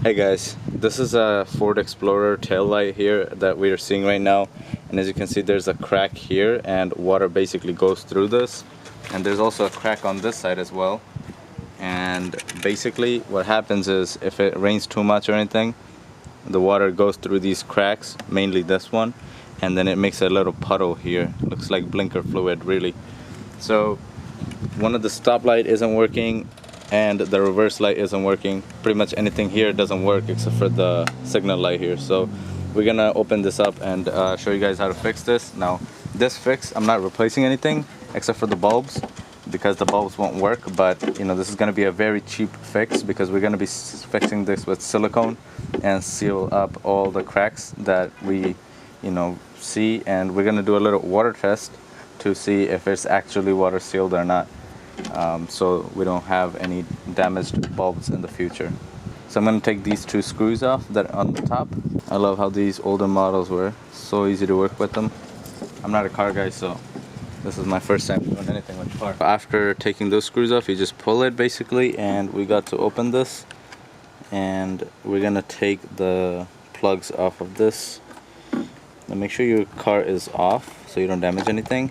Hey guys, this is a Ford Explorer tail light here that we are seeing right now, and as you can see there's a crack here and water basically goes through this, and there's also a crack on this side as well. And basically what happens is if it rains too much or anything, the water goes through these cracks, mainly this one, and then it makes a little puddle here. Looks like blinker fluid really. So one of the stop light isn't working and the reverse light isn't working. Pretty much anything here doesn't work except for the signal light here. So we're gonna open this up and show you guys how to fix this. Now this fix, I'm not replacing anything except for the bulbs because the bulbs won't work, but you know, this is gonna be a very cheap fix because we're gonna be fixing this with silicone and seal up all the cracks that we see, and we're gonna do a little water test to see if it's actually water sealed or not. So we don't have any damaged bulbs in the future. So I'm going to take these two screws off that are on the top. I love how these older models were so easy to work with them. I'm not a car guy, so this is my first time doing anything with car. After taking those screws off, you just pull it basically, and we got to open this, and we're going to take the plugs off of this. Now make sure your car is off so you don't damage anything.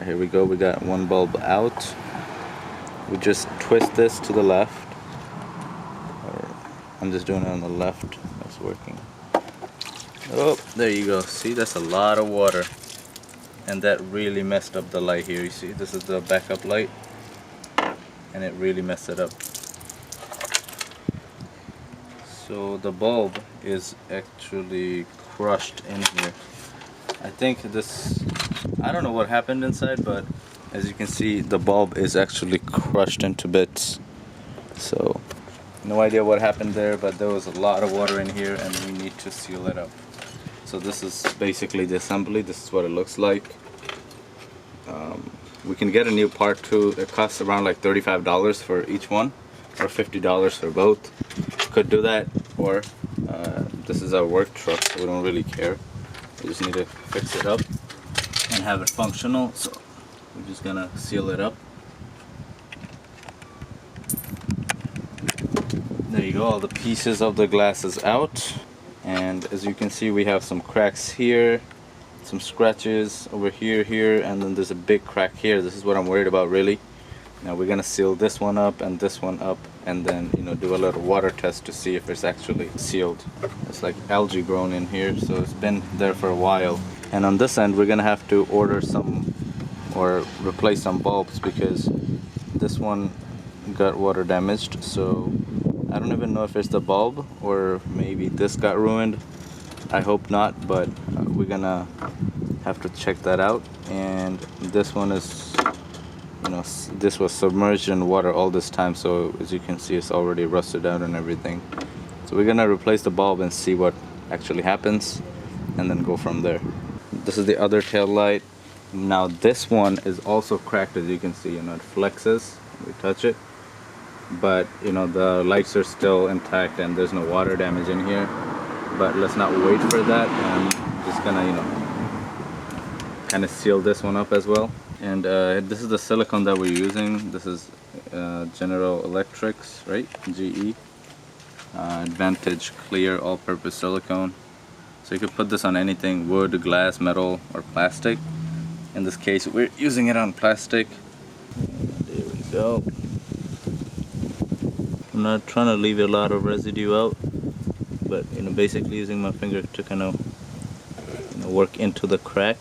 Here we go, we got one bulb out. We just twist this to the left, or I'm just doing it on the left. That's working. Oh, there you go. See, that's a lot of water, and that really messed up the light here. You see, this is the backup light, and it really messed it up. So the bulb is actually crushed in here. I think this, I don't know what happened inside, but as you can see the bulb is actually crushed into bits. So no idea what happened there, but there was a lot of water in here and we need to seal it up. So this is basically the assembly. This is what it looks like. We can get a new part too. It costs around like $35 for each one, or $50 for both. Could do that, or this is our work truck, so we don't really care. We just need to fix it up and have it functional, so we're just gonna seal it up. There you go, all the pieces of the glass is out, and as you can see we have some cracks here, some scratches over here, and then there's a big crack here. This is what I'm worried about really. Now we're gonna seal this one up and this one up, and then do a little water test to see if it's actually sealed. It's like algae grown in here, so it's been there for a while. And on this end we're gonna have to order some or replace some bulbs because this one got water damaged. So I don't even know if it's the bulb or maybe this got ruined. I hope not, but we're gonna have to check that out. And this one is, this was submerged in water all this time, so as you can see it's already rusted out and everything. So we're gonna replace the bulb and see what actually happens and then go from there. This is the other tail light. Now this one is also cracked, as you can see. It flexes when we touch it, but the lights are still intact and there's no water damage in here. But let's not wait for that. I'm just gonna kind of seal this one up as well. And this is the silicone that we're using. This is General Electric's, right? GE Advantage Clear All-Purpose Silicone. So you could put this on anything: wood, glass, metal, or plastic. In this case we're using it on plastic. There we go. I'm not trying to leave a lot of residue out, but basically using my finger to kind of work into the crack.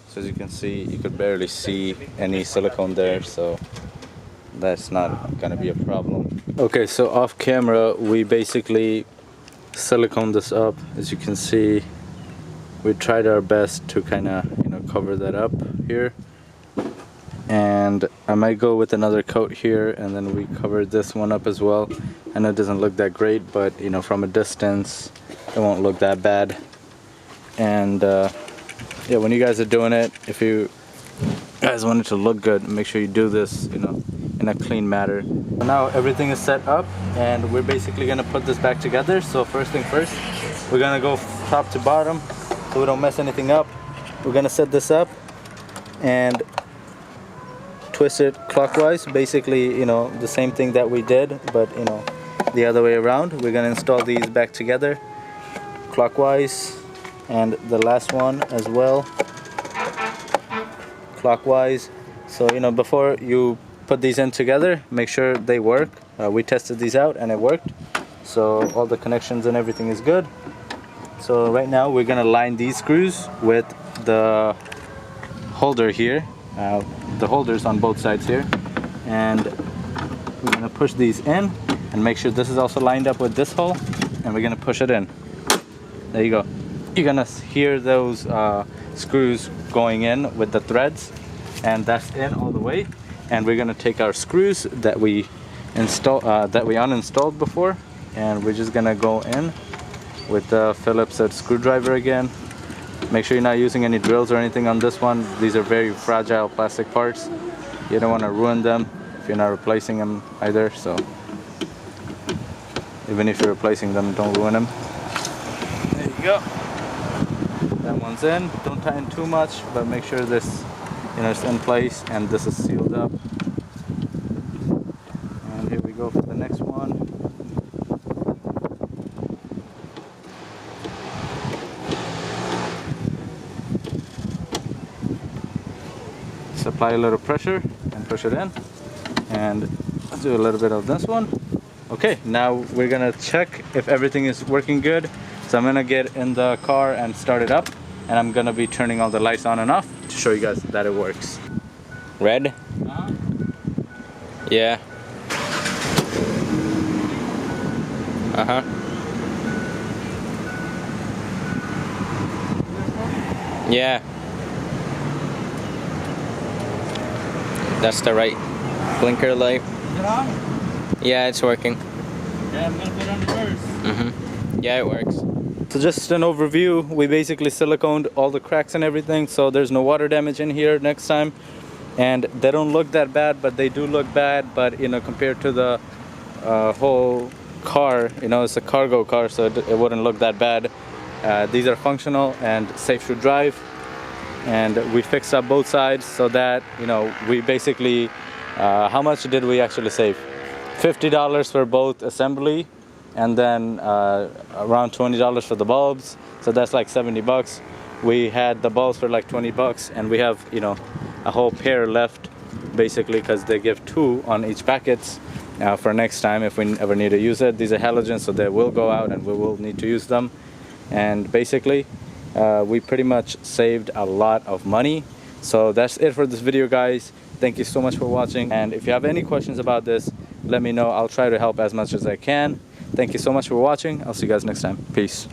So as you can see, you could barely see any silicone there, so that's not gonna be a problem. Okay, so off camera we basically siliconed this up. As you can see, we tried our best to kind of cover that up here, and I might go with another coat here, and then we covered this one up as well. I know it doesn't look that great, but from a distance it won't look that bad. And yeah, when you guys are doing it, if you guys want it to look good, make sure you do this in a clean manner. Now everything is set up and we're basically gonna put this back together. So first thing first, we're gonna go top to bottom so we don't mess anything up. We're gonna set this up and twist it clockwise, basically the same thing that we did, but the other way around. We're gonna install these back together clockwise, and the last one as well clockwise. So you know, before you put these in together, make sure they work. We tested these out and it worked, so all the connections and everything is good. So right now we're gonna line these screws with the holder here, the holders on both sides here, and we're gonna push these in and make sure this is also lined up with this hole, and we're gonna push it in. There you go. You're gonna hear those screws going in with the threads, and that's in all the way. And we're gonna take our screws that we uninstalled before, and we're just gonna go in with the Phillips screwdriver again. Make sure you're not using any drills or anything on this one. These are very fragile plastic parts. You don't want to ruin them if you're not replacing them either. So even if you're replacing them, don't ruin them. There you go. That one's in. Don't tighten too much, but make sure this, you know, is in place and this is sealed up. And here we go for the next one. Apply a little pressure and push it in, and let's do a little bit of this one. Okay, now we're gonna check if everything is working good. So I'm gonna get in the car and start it up, and I'm gonna be turning all the lights on and off to show you guys that it works. Red? Yeah. Uh-huh. Yeah. That's the right blinker light. Is it on? Yeah, it's working. Yeah, I'm gonna put it on reverse. Mm-hmm. Yeah, it works. So just an overview, we basically siliconed all the cracks and everything, so there's no water damage in here next time. And they don't look that bad, but they do look bad. But you know, compared to the whole car, you know, it's a cargo car, so it wouldn't look that bad. These are functional and safe to drive. And we fixed up both sides so that, you know, we basically, how much did we actually save? $50 for both assembly, and then around $20 for the bulbs. So that's like 70 bucks. We had the bulbs for like 20 bucks, and we have, you know, a whole pair left basically, because they give 2 on each packets for next time if we ever need to use it. These are halogen, so they will go out and we will need to use them. And basically, we pretty much saved a lot of money. So that's it for this video, guys. Thank you so much for watching, and if you have any questions about this, let me know. I'll try to help as much as I can. Thank you so much for watching. I'll see you guys next time. Peace.